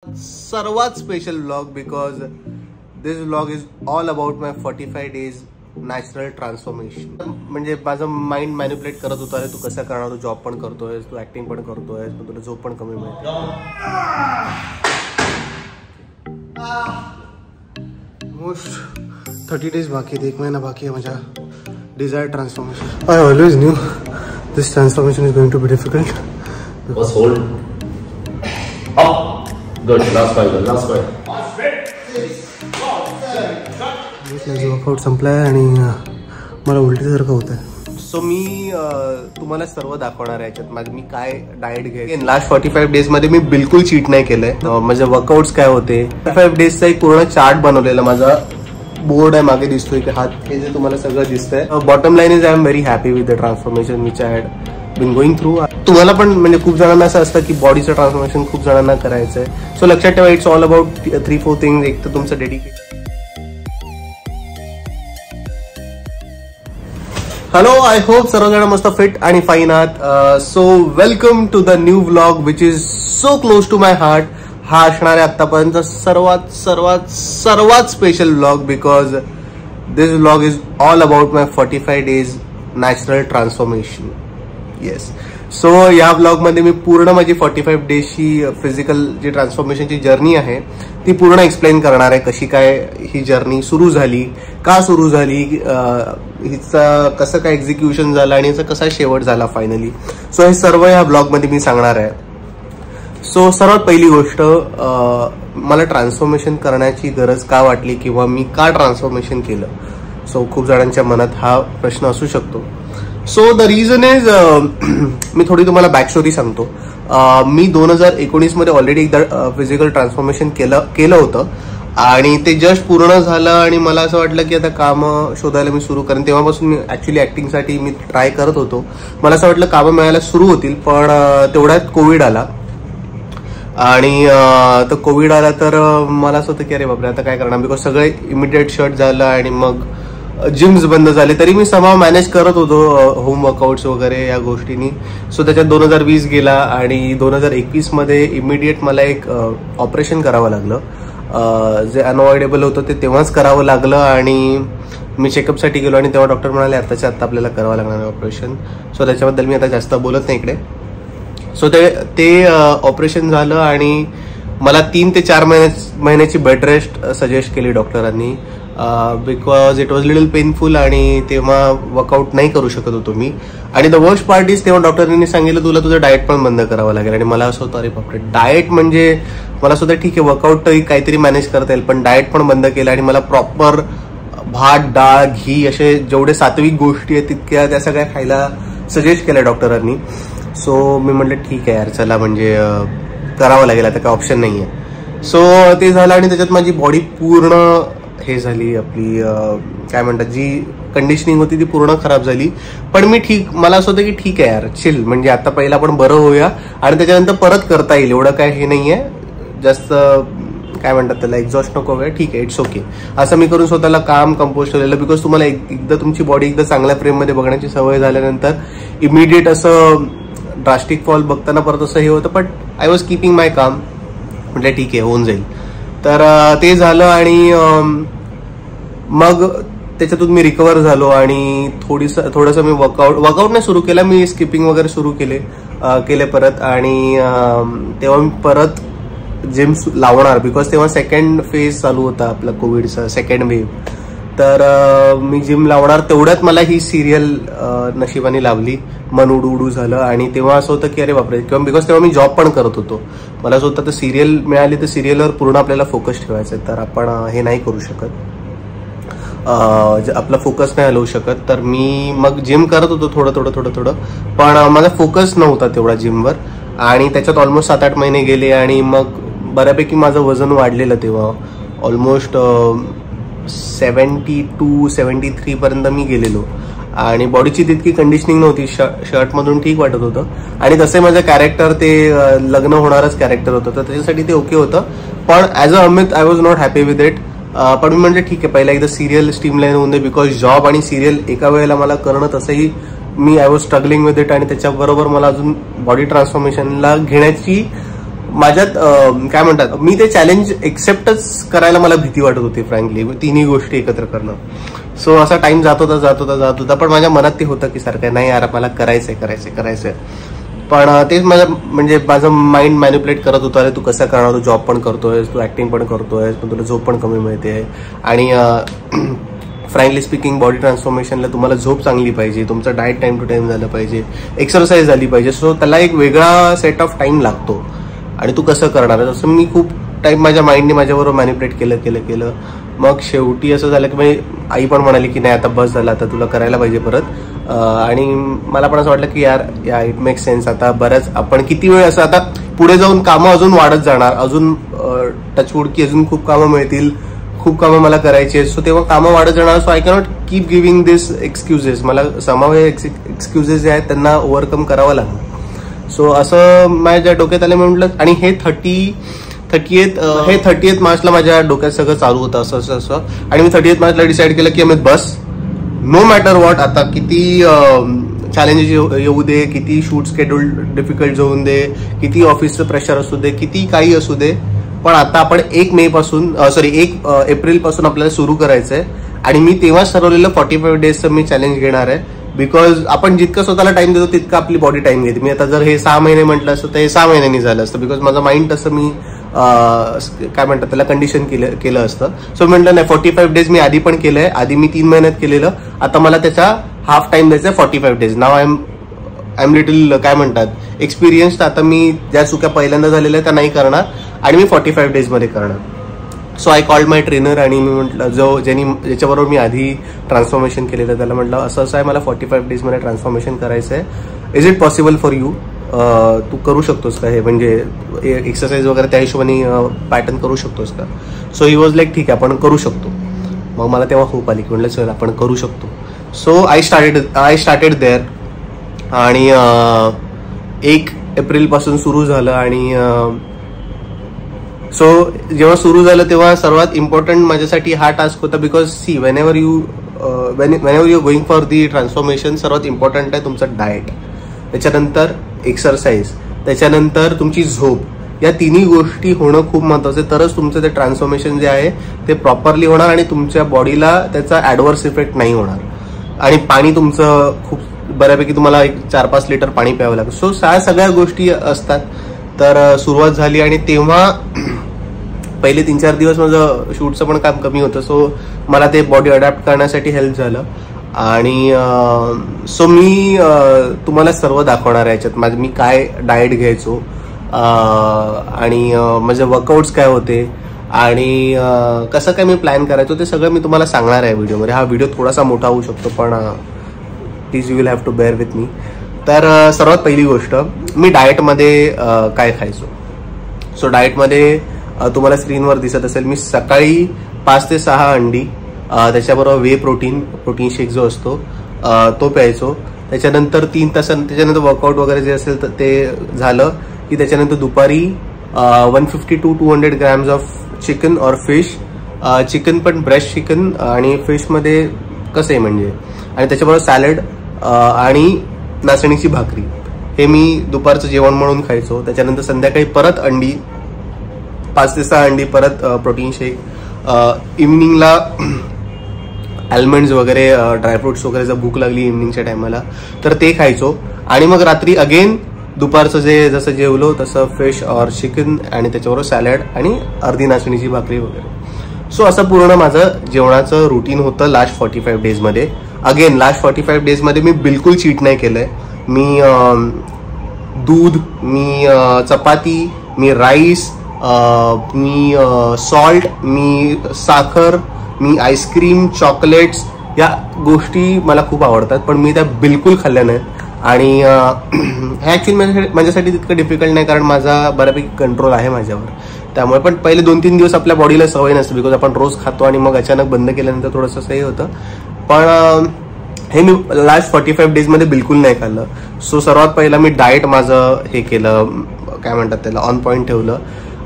सर्वात special vlog because this vlog is all about my 45 days natural transformation. म्हणजे माझं mind manipulate करत होतं, अरे तू कसं करणार, तू जॉब पण करतोयस, तू ऍक्टिंग पण करतोयस, पण तुला झोप पण कमी मिळते. मोस्ट 30 डेज बाकी आहेत, 1 महिना बाकी आहे माझ्या desire transformation. I always knew this transformation is going to be difficult. बस hold up. Good. Last five. Workout संपलाय आणि मला उलटीसारखं होत आहे. सो मी तुम्हाला सर्व दाखवणार आहे याच्यात मी काय डाएट घेईन. लास्ट 45 डेज मध्ये मी बिलकुल चीट नाही केलंय. माझे वर्कआउट्स काय होते, 45 डेजचा एक पूर्ण चार्ट बनवलेला माझा बोर्ड आहे मागे दिसतोय की हात हे जे तुम्हाला सगळं दिसतंय. Bottom line is I am very happy with the transformation which I had been going through. तुम्हाला पण म्हणजे खूप जणांना असं असतं की बॉडीचं ट्रान्सफॉर्मेशन खूप जणांना करायचंय. सो लक्षात ठेवा, इट्स ऑल अबाउट 3-4 थिंग्स. एक तर तुमचं डेडिकेशन. हॅलो, आय होप सर्वजण मस्त फिट आणि फाईन आहात. So welcome to the new vlog which is so close to my heart. हा असणार आहे आतापर्यंत सर्वात सर्वात सर्वात special vlog because this vlog is all about my 45 days natural transformation. Yes. So या व्लॉग मध्ये मी पूर्ण माझी 45 डेजची फिजिकल जी ट्रान्सफॉर्मेशनची जर्नी आहे ती पूर्ण एक्सप्लेन करणार आहे. कशी काय ही जर्नी सुरू झाली, का सुरू झाली, हिचं कसं काय एक्झिक्युशन झालं आणि हिचा कसा शेवट झाला फायनली. सो हे सर्व या ब्लॉग मध्ये मी सांगणार आहे. सो सर्वात पहिली गोष्ट, मला ट्रान्सफॉर्मेशन करण्याची गरज का वाटली किंवा मी का ट्रान्सफॉर्मेशन केलं. सो खूप जणांच्या मनात हा प्रश्न असू शकतो. सो द रिझन इज, मी थोडी तुम्हाला बॅक स्टोरी सांगतो. मी 2019 मध्ये ऑलरेडी एकदा फिजिकल ट्रान्सफॉर्मेशन केलं होतं आणि ते जस्ट पूर्ण झालं आणि मला असं वाटलं की आता कामं शोधायला मी सुरू करेन. तेव्हापासून मी ऍक्च्युली ऍक्टिंगसाठी मी ट्राय करत होतो. मला असं वाटलं कामं मिळायला सुरू होतील, पण तेवढ्यात कोविड आला आणि तर कोविड आला तर मला असं होतं की अरे बापरे आता काय करणार, बिकॉज सगळे इमिडिएट शट झालं आणि मग जिम्स बंद झाले. तरी मी समाव मॅनेज करत होतो होम वर्कआउट्स वगैरे या गोष्टींनी. सो त्याच्यात 2020 गेला आणि 2021 मध्ये इमिडिएट मला एक ऑपरेशन करावं लागलं. जे अनअवॉइडेबल होतं ते तेव्हाच करावं लागलं आणि मी चेकअपसाठी गेलो आणि तेव्हा डॉक्टर म्हणाले आत्ताच्या आत्ता आपल्याला करावं लागणार आहे ऑपरेशन. सो त्याच्याबद्दल मी आता जास्त बोलत नाही इकडे. सो ते ऑपरेशन झालं आणि मला 3 ते 4 महिन्याची बेड रेस्ट सजेस्ट केली डॉक्टरांनी because it was little painful आणि तेव्हा वर्कआउट नाही करू शकत होतो मी. आणि द वर्स्ट पार्ट इज तेव्हा डॉक्टरांनी सांगितलं तुला तुझं डाएट पण बंद करावं लागेल. आणि मला असं होतं अरे बापरे डाएट म्हणजे मला सुद्धा ठीक आहे वर्कआउट काहीतरी मॅनेज करता येईल, पण डाएट पण बंद केलं आणि मला प्रॉपर भात डाळ घी असे जेवढे सात्विक गोष्टी आहेत तितक्या त्या सगळ्या खायला सजेस्ट केल्या डॉक्टरांनी. सो मी म्हटलं ठीक आहे यार चला म्हणजे करावं लागेल, आता काय ऑप्शन नाही आहे. सो ते झालं आणि त्याच्यात माझी बॉडी पूर्ण हे झाली, आपली काय म्हणतात जी कंडिशनिंग होती ती पूर्ण खराब झाली. पण मी मला असं होतं की ठीक आहे यार चिल, म्हणजे आता पहिला आपण बरं होऊया आणि त्याच्यानंतर परत करता येईल, एवढं काय हे नाहीये, जास्त काय म्हणतात त्याला एक्झॉस्ट नको व्हाय, ठीक आहे इट्स ओके. असं मी करून स्वतःला काम कंपोज ठेवलेलं. बिकॉज तुम्हाला एकदा तुमची बॉडी एकदा चांगल्या फ्रेममध्ये बघण्याची सवय झाल्यानंतर इमिडिएट असं ड्रास्टिक फॉल बघताना परत असं हे होतं. बट आय वॉज कीपिंग माय काम, म्हटलं ठीक आहे होऊन जाईल. तर ते झालं आणि मग त्याच्यातून मी रिकवर झालो आणि थोडंसं मी वर्कआउट नाही सुरू केला, मी स्किपिंग वगैरे सुरू केले परत. आणि तेव्हा मी परत जिम लावणार बिकॉज तेव्हा सेकंड फेज चालू होता आपला कोविडचा, सेकंड वेव्ह. तर मी जिम लावणार तेवढ्यात मला ही सिरियल नशिबाने लावली, मन उडू झालं. आणि तेव्हा असं होतं की अरे बापरे, किंवा बिकॉज तेव्हा मी जॉब पण करत होतो, मला असं होतं तर सिरियल मिळाली तर सिरियलवर पूर्ण आपल्याला फोकस ठेवायचा आहे, तर आपण हे नाही करू शकत, आपला फोकस नाही हलवू शकत. तर मी मग जिम करत होतो थोडं, पण माझा फोकस नव्हता तेवढा जिमवर. आणि त्याच्यात ऑलमोस्ट 7-8 महिने गेले आणि मग बऱ्यापैकी माझं वजन वाढलेलं तेव्हा ऑलमोस्ट 72-73 पर्यंत मी गेलेलो. आणि बॉडीची तितकी कंडिशनिंग नव्हती, शर्टमधून ठीक वाटत होतं. आणि तसे माझं कॅरेक्टर ते लग्न होणारच कॅरेक्टर होतं, तर त्याच्यासाठी ते ओके होतं. पण as a Amit I was not happy with it. पण मी म्हटलं ठीक आहे पहिला एकदा सिरियल स्ट्रीमलाईन होऊन दे, बिकॉज जॉब आणि सिरियल एका वेळेला मला करणं तसंही मी I was struggling with it. आणि त्याच्याबरोबर मला अजून बॉडी ट्रान्सफॉर्मेशनला घेण्याची माझ्यात काय म्हणतात, मी ते चॅलेंज एक्सेप्टच करायला मला भीती वाटत होती फ्रँकली, तिन्ही गोष्टी एकत्र करणं. सो असा टाइम जात होता, पण माझ्या मनात ते होतं की सारखं नाही यार मला करायचंय. पण तेच माझं माइंड मॅन्युप्युलेट करत होतं, अरे तू कसं करणार, तू जॉब पण करतोयस, तू ऍक्टिंग पण करतोयस, पण तुला झोप पण कमी मिळते. आणि फ्रँकली स्पीकिंग बॉडी ट्रान्सफॉर्मेशनला तुम्हाला झोप चांगली पाहिजे, तुमचं डाएट टाइम टू टाइम झालं पाहिजे, एक्सरसाइज झाली पाहिजे. सो त्याला एक वेगळा सेट ऑफ टाइम लागतो. आणि तू कसं करणार आहे, तसं मी खूप टाइम माझ्या माइंडने माझ्याबरोबर मॅन्युप्युलेट केलं. मग शेवटी असं झालं की आई पण म्हणाली की नाही आता बस झालं, आता तुला करायला पाहिजे परत. आणि मला पण असं वाटलं की यार इट मेक्स सेन्स. आता बऱ्याच आपण किती वेळ असं, आता पुढे जाऊन कामं अजून वाढत जाणार, अजून टचवूड की अजून खूप कामं मिळतील, खूप कामं मला करायची आहेत. सो तेव्हा कामं वाढत जाणार. So I cannot keep giving this excuses. मला समाव हे एक्सक्युजेस जे आहेत त्यांना ओव्हरकम करावं लागतं. सो असं माझ्या डोक्यात आलं, म्हटलं. आणि हे 30th मार्चला माझ्या डोक्यात सगळं चालू होतं असं. आणि मी 30th मार्चला डिसाईड केलं की अमित बस, नो मॅटर व्हॉट, आता किती चॅलेंजेस येऊ दे, किती शूट शेड्यूल डिफिकल्ट जाऊन दे, किती ऑफिसचं प्रेशर असू दे, किती काही असू दे, पण आता आपण 1 एप्रिल पासून आपल्याला सुरू करायचंय. आणि मी तेव्हाच ठरवलेलं 45 डेजचं मी चॅलेंज घेणार आहे. बिकॉज आपण जितकं स्वतःला टाइम देतो तितकं आपली बॉडी टाइम घेते. मी आता जर हे 6 महिने म्हटलं असतं तर हे 6 महिन्यांनी झालं असतं, बिकॉज माझं माइंड तसं मी काय म्हणतात त्याला कंडिशन केलं असतं. सो म्हटलं नाही, 45 डेज मी आधी पण केलंय, आधी मी 3 महिन्यात केलेलं, आता मला त्याचा हाफ टाइम द्यायचा 45 days. Now I am little काय म्हणतात एक्सपिरियन्स. आता मी ज्या चुक्या पहिल्यांदा झालेल्या त्या नाही करणार आणि मी 45 डेजमध्ये करणार. So I called my trainer आणि मी म्हटलं ज्याच्याबरोबर मी आधी ट्रान्सफॉर्मेशन केलेलं त्याला म्हटलं असं आहे, मला 45 डेजमध्ये ट्रान्सफॉर्मेशन करायचं आहे, is it possible for you, तू करू शकतोस का हे, म्हणजे एक्सरसाइज वगैरे त्या हिशोबाने पॅटर्न करू शकतोस का. सो ही वॉज लाईक ठीक आहे आपण करू शकतो. मग मला तेव्हा खूप आली की म्हटलं चल आपण करू शकतो. So I started there. आणि 1 एप्रिल पासून सुरू झालं. आणि सो जेव्हा सुरू झालं तेव्हा सर्वात इम्पॉर्टंट माझ्यासाठी हा टास्क होता, because see whenever you're going for the transformation, सर्वात इम्पॉर्टंट आहे तुमचं डाएट, त्याच्यानंतर एक्सरसाइज, त्याच्यानंतर तुमची झोप. या तिन्ही गोष्टी होणं खूप महत्वाचं आहे, तरच तुमचं ते ट्रान्सफॉर्मेशन जे आहे ते प्रॉपरली होणार आणि तुमच्या बॉडीला त्याचा ऍडव्हर्स इफेक्ट नाही होणार. आणि पाणी तुमचं खूप बऱ्यापैकी तुम्हाला 4-5 लिटर पाणी प्यावं लागतं. सो सगळ्या गोष्टी असतात. तर सुरुवात झाली आणि तेव्हा पहिले 3-4 दिवस माझं शूटचं पण काम कमी होतं. सो मला ते बॉडी अडॅप्ट करण्यासाठी हेल्प झालं. आणि सो मी तुम्हाला सर्व दाखवणार आहे याच्यात, मी काय डाएट घ्यायचो आणि माझे वर्कआउट्स काय होते आणि कसं काय मी प्लॅन करायचो ते सगळं मी तुम्हाला सांगणार आहे व्हिडिओमध्ये. हा व्हिडिओ थोडासा मोठा होऊ शकतो पण please you will have to bear with me. तर सर्वात पहिली गोष्ट, मी डाएटमध्ये काय खायचो. सो डाएटमध्ये तुम्हाला स्क्रीनवर दिसत असेल, मी सकाळी 5 ते 6 अंडी, त्याच्याबरोबर वे प्रोटीन शेक जो असतो तो प्यायचो. त्याच्यानंतर 3 तासांनी त्याच्यानंतर वर्कआउट वगैरे जे असेल तर ते झालं की त्याच्यानंतर दुपारी 150 to 200 grams ऑफ चिकन और फिश. चिकन पण ब्रेस्ट चिकन आणि फिशमध्ये कसं आहे म्हणजे, आणि त्याच्याबरोबर सॅलड आणि नाचणीची भाकरी, हे मी दुपारचं जेवण म्हणून खायचो. त्याच्यानंतर संध्याकाळी परत अंडी, 5 ते 6 अंडी, परत प्रोटीन शेक. इव्हनिंगला आल्मंड्स वगैरे, ड्रायफ्रुट्स वगैरे जर भूक लागली इव्हनिंगच्या टायमाला तर ते खायचो. आणि मग रात्री अगेन दुपारचं जसं जेवलो तसं फिश और चिकन आणि त्याच्याबरोबर सॅलड आणि अर्धी नाचणीची भाकरी वगैरे. सो असं पूर्ण माझं जेवणाचं रुटीन होतं लास्ट 45 डेजमध्ये. अगेन लास्ट 45 डेजमध्ये मी बिलकुल चीट नाही केलंय. मी दूध, मी चपाती, मी राईस, मी सॉल्ट, मी साखर, मी आईस्क्रीम, चॉकलेट्स, या गोष्टी मला खूप आवडतात पण मी त्या बिलकुल खाल्ल्या नाहीत. आणि हे ऍक्च्युअली माझ्यासाठी तितकं डिफिकल्ट नाही कारण माझा बऱ्यापैकी कंट्रोल आहे माझ्यावर. त्यामुळे पण पहिले 2-3 दिवस आपल्या बॉडीला सवय नसते बिकॉज आपण रोज खातो आणि मग अचानक बंद केल्यानंतर थोडंसं हे होतं. पण हे मी लास्ट 45 डेजमध्ये बिलकुल नाही खाल्लं. सो सर्वात पहिला मी डाएट माझं हे केलं, काय म्हणतात त्याला, ऑन पॉईंट ठेवलं.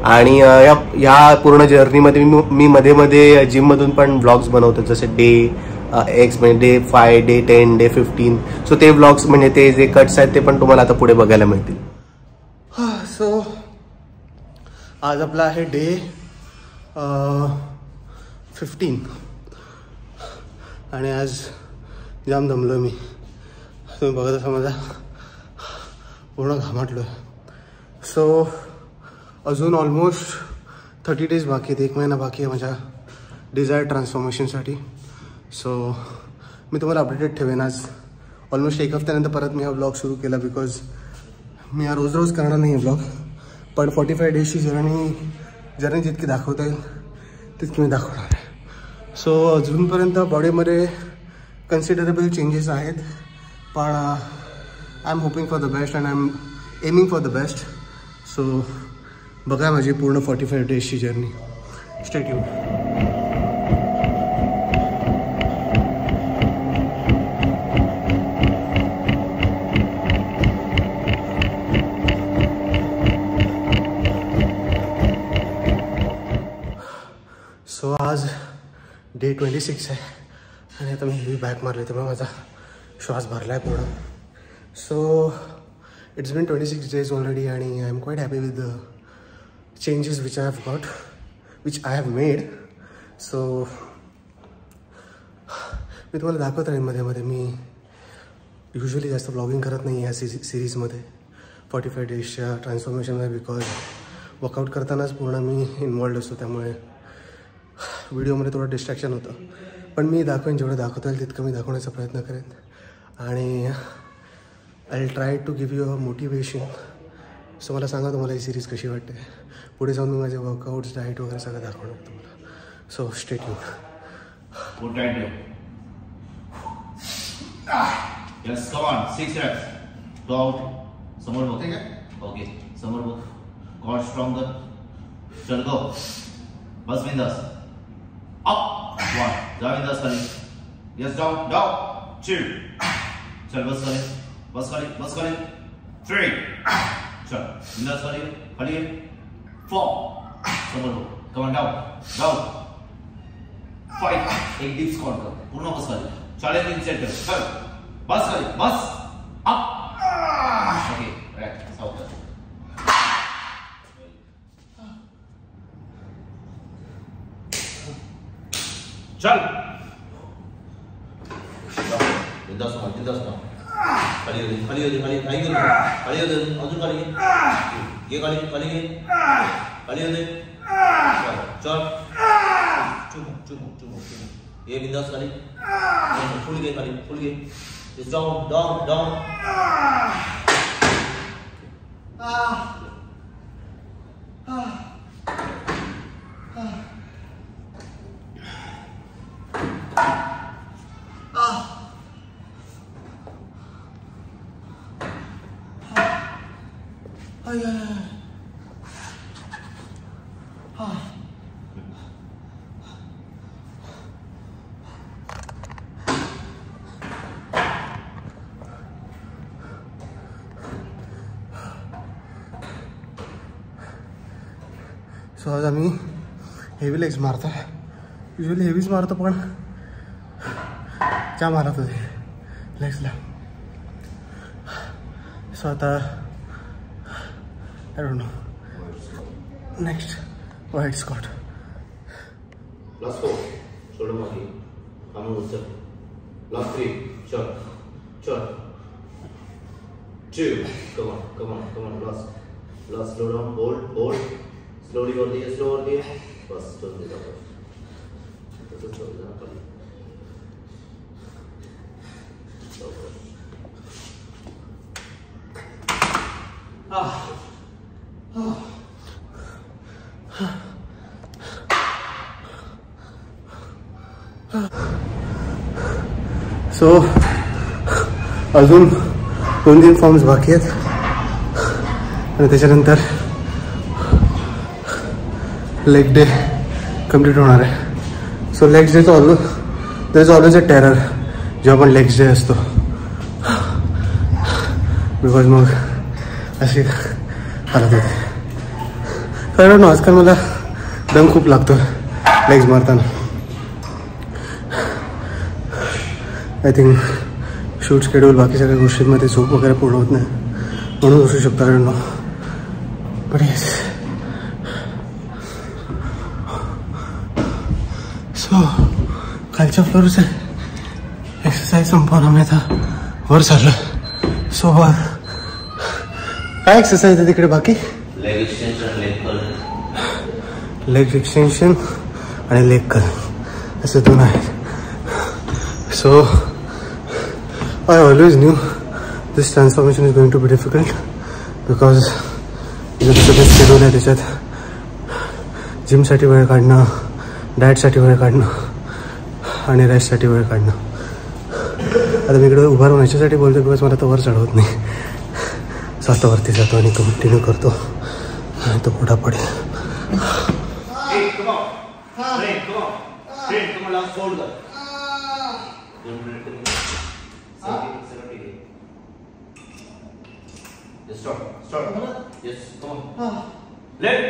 आणि या पूर्ण जर्नीमध्ये मी मध्ये मध्ये जिममधून पण ब्लॉग्स बनवतो, जसे डे एक्स म्हणजे डे 5, डे 10, डे 15. सो ते ब्लॉग्स म्हणजे ते जे कट्स आहेत ते पण तुम्हाला आता पुढे बघायला मिळतील. सो आज आपला आहे डे 15 आणि आज जाम दमलो मी. तुम्ही बघत असा माझा पूर्ण घामाटलो आहे. सो अजून ऑलमोस्ट 30 डेज बाकी आहेत, 1 महिना बाकी आहे माझ्या डिझायर ट्रान्सफॉर्मेशनसाठी. सो मी तुम्हाला अपडेटेड ठेवेन. आज ऑलमोस्ट 1 हफ्त्यानंतर परत मी हा ब्लॉग सुरू केला, बिकॉज मी हा रोज करणार नाही आहे ब्लॉग. पण 45 डेजची जर्नी जितकी दाखवता येईल तितकी मी दाखवणार आहे. सो अजूनपर्यंत बॉडीमध्ये कन्सिडरेबल चेंजेस आहेत, पण I am hoping for the best and I am aiming for the best. So बघा माझी पूर्ण 45 डेजची जर्नी. Stay tune. सो आज डे 26 आहे आणि आता मी हेवी बॅक मारले त्यामुळे माझा श्वास भरला आहे पूर्ण. So it's been 26 days already आणि I am quite happy with the changes which I have made. So मी तुम्हाला दाखवत राहीन मध्ये मध्ये. मी युजली जास्त ब्लॉगिंग करत नाही या सिरीजमध्ये 45 डेजच्या ट्रान्सफॉर्मेशनमध्ये, बिकॉज वर्कआउट करतानाच पूर्ण मी इन्वॉल्ड असतो, त्यामुळे व्हिडिओमध्ये थोडं डिस्ट्रॅक्शन होतं. पण मी दाखवेन, जेवढं दाखवता येईल तितकं मी दाखवण्याचा प्रयत्न करेन आणि I will try to give you a motivation. So मला सांगा तुम्हाला ही सिरीज कशी वाटते. पुढे जाऊन मी माझे वर्कआउट्स, डाएट वगैरे सगळं दाखवणार तुम्हाला. So stay tune. Yes, come on, 6 reps. Go out. समोर बघ. Okay, समोर बघ. Core stronger. चल go. बस बिंदास. Up. 1. जा बिंदास खाली. Yes, down. 2. चल बस खाली. 3. चल बिंदास खाली. 4. समोर बघ. Come on, down. 5. एक डीप स्क्वाट कर. पूर्ण बस खाली. चॅलेंजिंग सेट कर. चल. बस खाली. बस. Up. Okay, right. सावकाश. चल. बिंदास ना. खाली अजून खाली. ये खाली. चल. चुमू. ये बिंदास खाली. फुल घे. Just down. सो आज आम्ही हेवी लेग्स मारतो. युजली हेवीच मारतो, पण क्या मारत होते लेग्सला. सो आता I don't know. Next wide squat. Last 4. छोड़ो मारी. हम उधर. Last 3. चल. 2. Come on. Last. Slow down. Hold. Slowly over there. बस चल दे जाओ. तो चल जा खाली. सो अजून 2-3 फॉर्म्स बाकी आहेत आणि त्याच्यानंतर लेग डे कंप्लीट होणार आहे. So legs day there is always a terror जेव्हा पण लेग्स डे असतो, बिकॉज मग अशी हालत होते. कारण आजकाल मला दम खूप लागतो लेग्स मारताना. आय थिंक शूट शेड्यूल बाकी सगळ्या गोष्टींमध्ये झोप वगैरे पूर्ण होत नाही म्हणून असू शकतं. कारण बट येस सो खालच्या फ्लोअरचे एक्सरसाइज संपवून आम्ही आता वर चाललो. सो काय एक्सरसाइज आहे तिकडे बाकी? लेग एक्सटेंशन, लेग एक्सटेंशन आणि लेग कर्ल असे दोन आहेत. So I always knew this transformation is going to be difficult because सगळं शेड्यूल आहे. त्याच्यात जिमसाठी वेळ काढणं, डाएटसाठी वेळ काढणं आणि रेस्टसाठी वेळ काढणं. आता मी इकडे उभा राहून याच्यासाठी बोलतो बिकॉज मला तो वर चढवत नाही. स्वतः वरती जातो आणि कंटिन्यू करतो आणि तो पुढा पडेल. Left.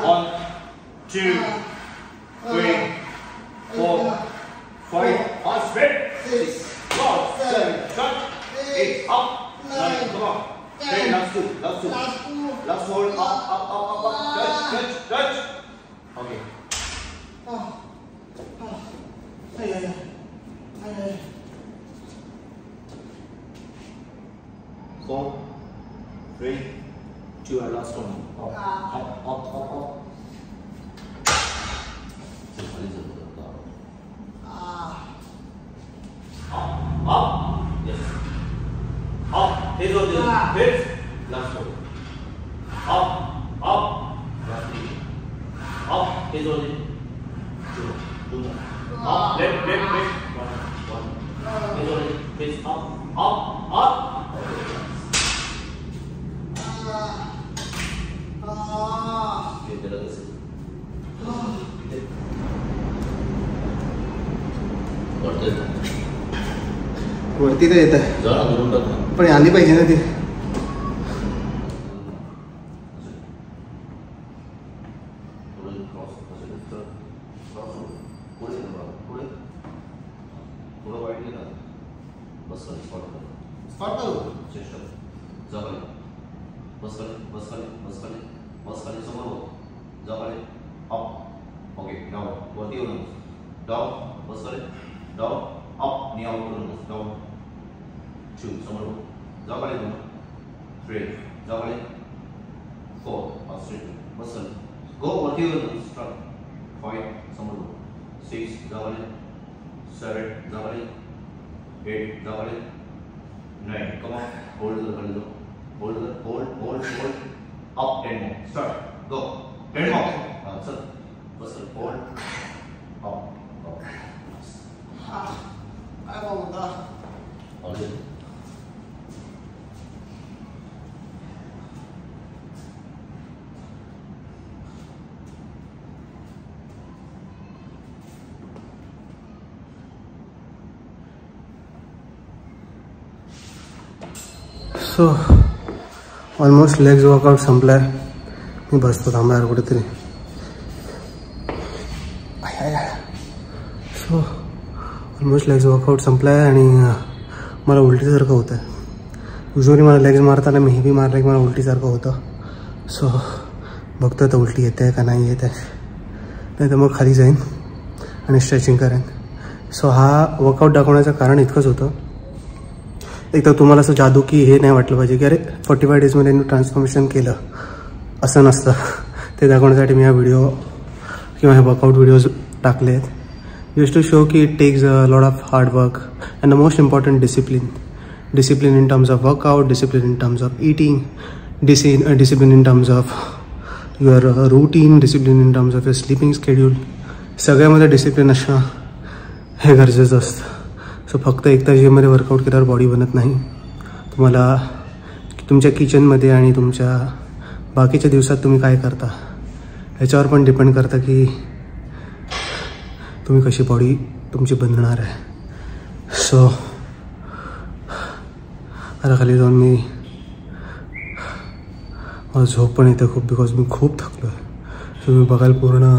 1, 2, 3, 4, 5. On straight. 6, 7, 8. Up. 9. Come on. Straight. Last two. Last hold. Up. Touch. Okay. 4, 3, 2 and last one. Up. Up. Yes. Up. Here's what it is. Hit. Last one. Up. Last three. Up. Here's what it is. Two more. Up. Left. One. Here's what it is. Face up. वरती तर येत आहे पण आली पाहिजे ना ती. Down, up, knee out, down, 2, समोर जाऊ खाली 2, 3, जाऊ खाली 4, straight, बसल, go, वरती start, 5, समोर 6, जाऊ खाली 7, जाऊ खाली 8, जाऊ खाली 9, come on, hold, up, 10 more, start, go, 10 more, चल, बसल, hold, up. काय बोलता? सो ऑलमोस्ट लेग्स वर्कआउट संपलाय. मी बसतो थांबायला कुठेतरी. सो ऑलमोस्ट लेग्स वर्कआउट संपला आहे आणि मला उलटीसारखं होतं आहे. युजली मला लेग्स मारताना मी बी मारलं की मला उलटीसारखं होतं. सो बघतो आता उलटी येते आहे का नाही येत आहे. नाही तर मग खाली जाईन आणि स्ट्रेचिंग करेन. सो हा वर्कआउट दाखवण्याचं कारण इतकंच होतं. एक तर तुम्हाला असं जादू की हे नाही वाटलं पाहिजे की अरे 45 डेजमध्ये मी ट्रान्सफॉर्मेशन केलं, असं नसतं. ते दाखवण्यासाठी मी हा व्हिडिओ किंवा हे वर्कआउट व्हिडिओज टाकले आहेत. Used to show कि it takes a lot of hard work and the most important discipline in terms of workout, discipline in terms of eating, discipline in terms of your routine, discipline in terms of your sleeping schedule. सगळ्यामध्ये discipline असणं हे गरजेचं असतं. So फक्त एकदा जिममध्ये workout केल्यावर body बनत नाही. तुम्हाला तुमच्या किचनमध्ये आणि तुमच्या बाकीच्या दिवसात तुम्ही काय करता ह्याच्यावर पण डिपेंड करतं की तुम्ही कशी बॉडी तुमची बनणार आहे. सो आता खाली जाऊन मला झोप पण येते खूप बिकॉज मी खूप थकलो आहे. सो मी बघायला पूर्ण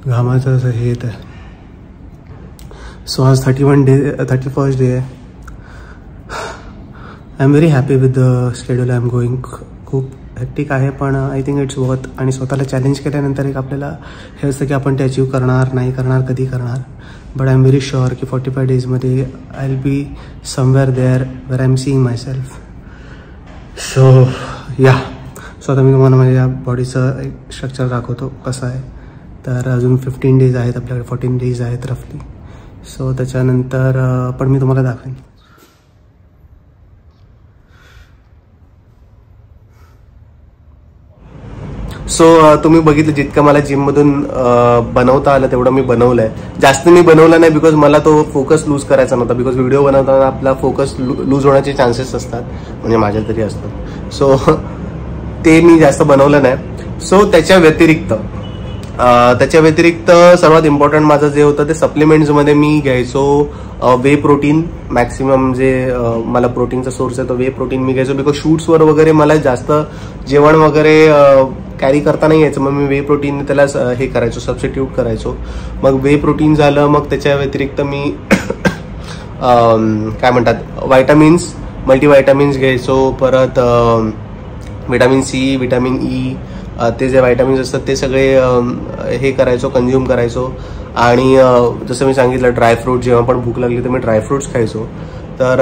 घामाचं असं हे येत आहे. सो आज 31st डे आहे. I am very happy with the schedule I am going. खूप हॅक्टिक आहे, पण आय थिंक इट्स वर्थ. आणि स्वतःला चॅलेंज केल्यानंतर एक आपल्याला हे असतं की आपण ते अचीव करणार, नाही करणार, कधी करणार. But I am very sure की 45 डेजमध्ये I will be somewhere there where I am seeing myself. So yeah, so आता मी तुम्हाला माझ्या बॉडीचं एक स्ट्रक्चर दाखवतो कसं आहे. तर अजून 15 डेज आहेत आपल्याकडे, 14 डेज आहेत रफली. सो त्याच्यानंतर पण मी तुम्हाला दाखवेन. सो तुम्ही बघितलं जितकं मला जिममधून बनवता आलं तेवढं मी बनवलं आहे. जास्त मी बनवलं नाही बिकॉज मला तो फोकस लूज करायचा नव्हता. बिकॉज व्हिडिओ बनवताना आपला फोकस लूज होण्याचे चान्सेस असतात, म्हणजे माझ्या तरी असतात. सो ते मी जास्त बनवलं नाही. सो त्याच्या व्यतिरिक्त सर्वात इम्पॉर्टंट माझं जे होतं ते सप्लिमेंट्समध्ये मी घ्यायचो वे प्रोटीन. मॅक्सिमम जे मला प्रोटीनचा सोर्स आहे तो वे प्रोटीन मी घ्यायचो. बिकॉज शूट्सवर वगैरे मला जास्त जेवण वगैरे कॅरी करता नाही यायचं, मग मी वे प्रोटीन त्याला हे करायचो, सबस्टिट्यूट करायचो. मग वे प्रोटीन झालं. मग त्याच्या व्यतिरिक्त मी काय म्हणतात व्हायटामिन्स, मल्टीव्हायटामिन्स घ्यायचो. परत विटॅमिन सी, विटॅमिन ई, ते जे व्हायटामिन्स असतात ते सगळे हे करायचो, कंझ्युम करायचो. आणि जसं मी सांगितलं ड्रायफ्रूट, जेव्हा पण भूक लागली तर मी ड्रायफ्रुट्स खायचो. तर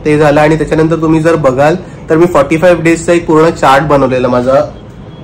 ते झालं. आणि त्याच्यानंतर तुम्ही जर बघाल तर मी 45 डेजचा एक पूर्ण चार्ट बनवलेला. माझा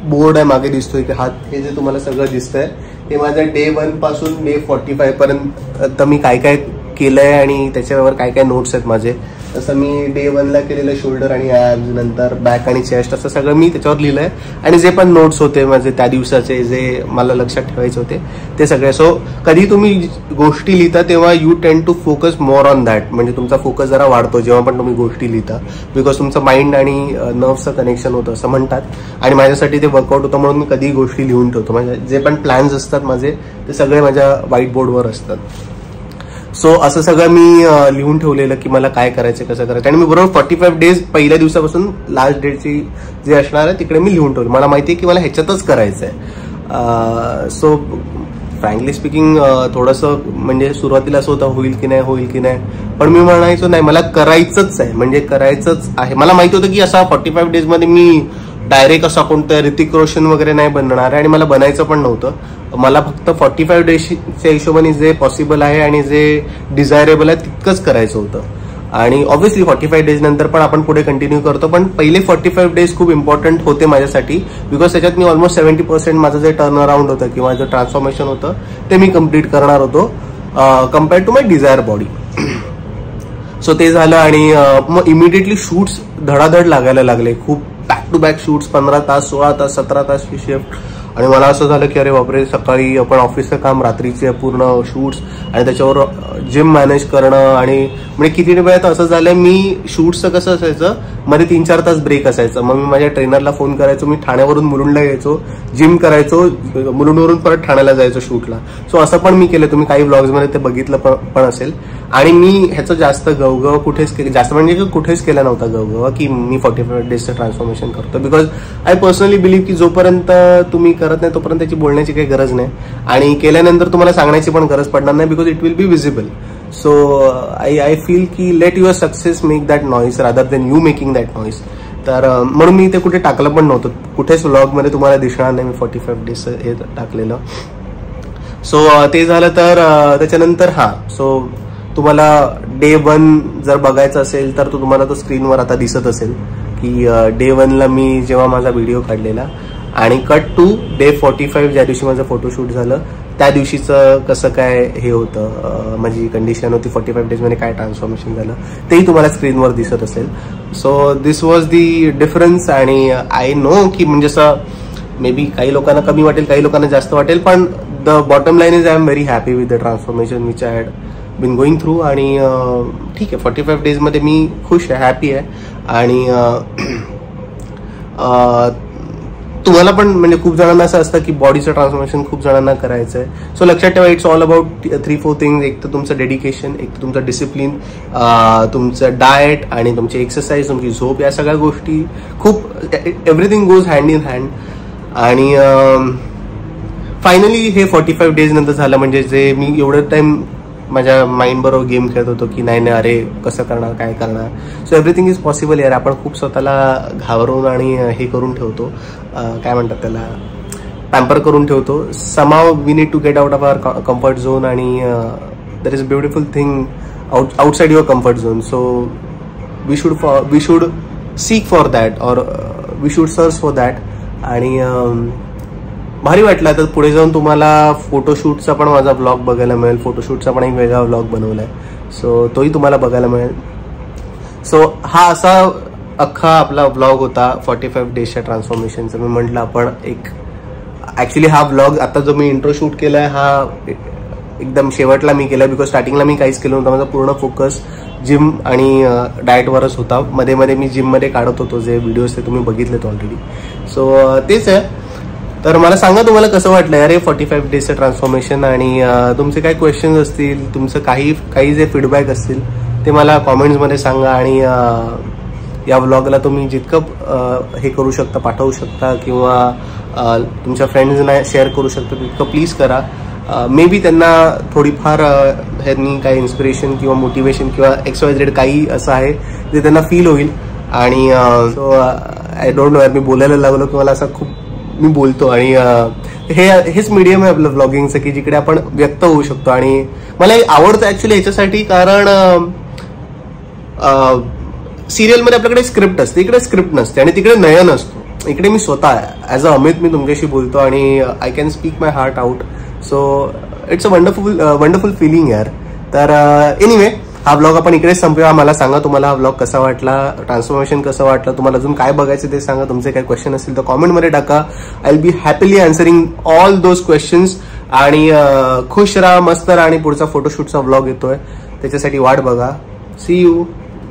बोर्ड आहे मागे दिसतोय की हात, हे जे तुम्हाला सगळं दिसतंय ते माझं डे 1 पासून डे 45 पर्यंत मी काय काय केलंय आणि त्याच्यावर काय काय नोट्स आहेत माझे. तसं मी डे 1ला केलेलं शोल्डर आणि ॲब्स, नंतर बॅक आणि चेस्ट, असं सगळं मी त्याच्यावर लिहिलंय. आणि जे पण नोट्स होते माझे त्या दिवसाचे, जे मला लक्षात ठेवायचे होते ते सगळे. सो कधी तुम्ही गोष्टी लिहिता तेव्हा you tend to focus more on that. म्हणजे तुमचा फोकस जरा वाढतो जेव्हा पण तुम्ही गोष्टी लिहिता, बिकॉज तुमचं माइंड आणि नर्व्सचं कनेक्शन होतं असं म्हणतात. आणि माझ्यासाठी ते वर्कआउट होतं म्हणून मी कधी गोष्टी लिहून ठेवतो. म्हणजे जे पण प्लॅन्स असतात माझे ते सगळे माझ्या व्हाईट बोर्डवर असतात. सो असं सगळं मी लिहून ठेवलेलं की मला काय करायचं, कसं करायचं. आणि मी बरोबर 45 डेज पहिल्या दिवसापासून लास्ट डेटची जे असणार आहे तिकडे मी लिहून ठेवलं. मला माहिती आहे की मला ह्याच्यातच करायचं आहे. सो फ्रँकली स्पीकिंग थोडंसं म्हणजे सुरुवातीला असं होतं होईल की नाही, पण मी म्हणायचो नाही मला करायचंच आहे, म्हणजे करायचंच आहे. मला माहिती होतं की असा 45 डेजमध्ये मी डायरेक्ट असा कोणतं ऋतिक रोशन वगैरे नाही बनणार आहे आणि मला बनायचं पण नव्हतं. मला फक्त 45 डेजच्या हिशोबाने जे पॉसिबल आहे आणि जे डिझायरेबल आहे तितकंच करायचं होतं. आणि ऑब्व्हियसली 45 डेज नंतर पण आपण पुढे कंटिन्यू करतो, पण पहिले 45 डेज खूप इम्पॉर्टंट होते माझ्यासाठी. बिकॉज त्याच्यात मी ऑलमोस्ट 70% माझं जे टर्न अराउंड होतं किंवा जे ट्रान्सफॉर्मेशन होतं ते मी कम्प्लीट करणार होतो compared to my desire body. So ते झालं. आणि मग इमिडिएटली शूट्स धडाधड लागायला लागले. खूप बॅक टू बॅक शूट्स, 15 तास, 16 तास, 17 तासची शिफ्ट. आणि मला असं झालं की अरे बापरे, सकाळी आपण ऑफिसचं काम, रात्रीचे पूर्ण शूट्स आणि त्याच्यावर जिम मॅनेज करणं. आणि म्हणजे किती वेळात असं झालं, मी शूट्सचं कसं असायचं मध्ये 3-4 तास ब्रेक असायचं. मग मी माझ्या ट्रेनरला फोन करायचो, मी ठाण्यावरून मुलुंडला यायचो, जिम करायचो, मुलुंडवरून परत ठाण्याला जायचो शूटला. सो असं पण मी केलं, तुम्ही काही व्लॉग्समध्ये ते बघितलं पण असेल. आणि मी ह्याचं जास्त गवगव जास्त म्हणजे कुठेच केला नव्हता गवगव की मी 45 डेजचं ट्रान्सफॉर्मेशन करतो. बिकॉज आय पर्सनली बिलीव्ह की जोपर्यंत तुम्ही करत नाही तोपर्यंत त्याची बोलण्याची काही गरज नाही, आणि केल्यानंतर तुम्हाला सांगण्याची पण गरज पडणार नाही, because it will be visible. So I feel की let your success make that noise rather than you making that noise. तर म्हणून मी ते कुठे टाकलं पण नव्हतं, कुठेच व्लॉगमध्ये तुम्हाला दिसणार नाही मी 45 डेज हे टाकलेलं. सो ते झालं. तर त्याच्यानंतर सो तुम्हाला डे 1 जर बघायचं असेल तर तुम्हाला तो स्क्रीनवर आता दिसत असेल की डे 1ला मी जेव्हा माझा व्हिडिओ काढलेला, आणि कट टू डे 45 ज्या दिवशी माझं फोटोशूट झालं त्या दिवशीचं कसं काय हे होतं, माझी कंडिशन होती 45 डेजमध्ये काय ट्रान्सफॉर्मेशन झालं तेही तुम्हाला स्क्रीनवर दिसत असेल. So this was the difference. आणि आय नो की म्हणजे असं मे बी काही लोकांना कमी वाटेल, काही लोकांना जास्त वाटेल, पण the bottom line is I am very happy with the transformation which I had been going through. आणि ठीक आहे, 45 डेजमध्ये मी खुश आहे, हॅपी आहे. आणि तुम्हाला पण म्हणजे खूप जणांना असं असतं की बॉडीचं ट्रान्सफॉर्मेशन खूप जणांना करायचं आहे. सो लक्षात ठेवा, इट्स ऑल अबाउट 3-4 थिंग्स. एक तर तुमचं डेडिकेशन, एक तर तुमचं डिसिप्लिन, तुमचं डाएट आणि तुमची एक्सरसाइज, तुमची झोप, या सगळ्या गोष्टी खूप everything goes hand in hand. आणि फायनली हे 45 डेज नंतर झालं, म्हणजे जे मी एवढं टाइम माझ्या माइंड बरोबर गेम खेळत होतो की नाही नाही अरे कसं करणार काय करणार. सो एव्हरीथिंग इज पॉसिबल यार. आपण खूप स्वतःला घाबरवून आणि हे करून ठेवतो, काय म्हणतात त्याला, पॅम्पर करून ठेवतो. समाव we need to get out of our comfort zone आणि there is a beautiful thing outside your comfort zone. So we should seek for that or we should search for that. आणि भारी वाटलं. तर पुढे जाऊन तुम्हाला फोटोशूटचा पण माझा ब्लॉग बघायला मिळेल. फोटोशूटचा पण एक वेगळा ब्लॉग बनवलाय, सो तोही तुम्हाला बघायला मिळेल. सो हा असा अख्खा आपला ब्लॉग होता 45 डेजच्या ट्रान्सफॉर्मेशनचा. मी म्हटलं आपण एक ऍक्च्युली हा ब्लॉग आता जो मी इंट्रो शूट केलाय हा एकदम शेवटला मी केला, बिकॉज स्टार्टिंगला मी काहीच केलं नव्हतं. माझा पूर्ण फोकस जिम आणि डाएटवरच होता. मध्ये मध्ये मी जिममध्ये काढत होतो जे व्हिडिओज ते तुम्ही बघितलेत ऑलरेडी. सो तेच आहे. तर मला सांगा तुम्हाला कसं वाटलं अरे 45 डेजचं ट्रान्सफॉर्मेशन, आणि तुमचे काही क्वेश्चन्स असतील, तुमचं काही जे फीडबॅक असतील ते मला कॉमेंट्समध्ये सांगा. आणि या व्लॉगला तुम्ही जितकं हे करू शकता, पाठवू शकता किंवा तुमच्या फ्रेंड्सना शेअर करू शकता तितकं प्लीज करा. मे बी त्यांना थोडीफार ह्यांनी काही इन्स्पिरेशन किंवा मोटिवेशन किंवा XYZ काही असं आहे जे त्यांना फील होईल. आणि सो आय डोंट नो, मी बोलायला लागलो की मला असं खूप मी बोलतो. आणि हेच मीडियम आहे आपलं व्लॉगिंगचं की जिकडे आपण व्यक्त होऊ शकतो. आणि मला आवडतं ऍक्च्युली ह्याच्यासाठी, कारण सिरियलमध्ये आपल्याकडे स्क्रिप्ट असते, इकडे स्क्रिप्ट नसते आणि तिकडे नयन असतो. इकडे मी स्वतः ॲज अ अमित मी तुमच्याशी बोलतो आणि I can speak my heart out. So it's a wonderful feeling यार. तर एनिवे हा ब्लॉग आपण इकडेच संपूया. मला सांगा तुम्हाला हा ब्लॉग कसा वाटला, ट्रान्सफॉर्मेशन कसं वाटलं, तुम्हाला अजून काय बघायचं ते सांगा. तुमचे काही क्वेश्चन असतील तर कॉमेंटमध्ये टाका. I will B happily answering all those questions. आणि खुश राहा, मस्त राहा. आणि पुढचा फोटोशूटचा ब्लॉग येतोय त्याच्यासाठी वाट बघा. See you,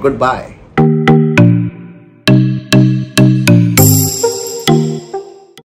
good bye.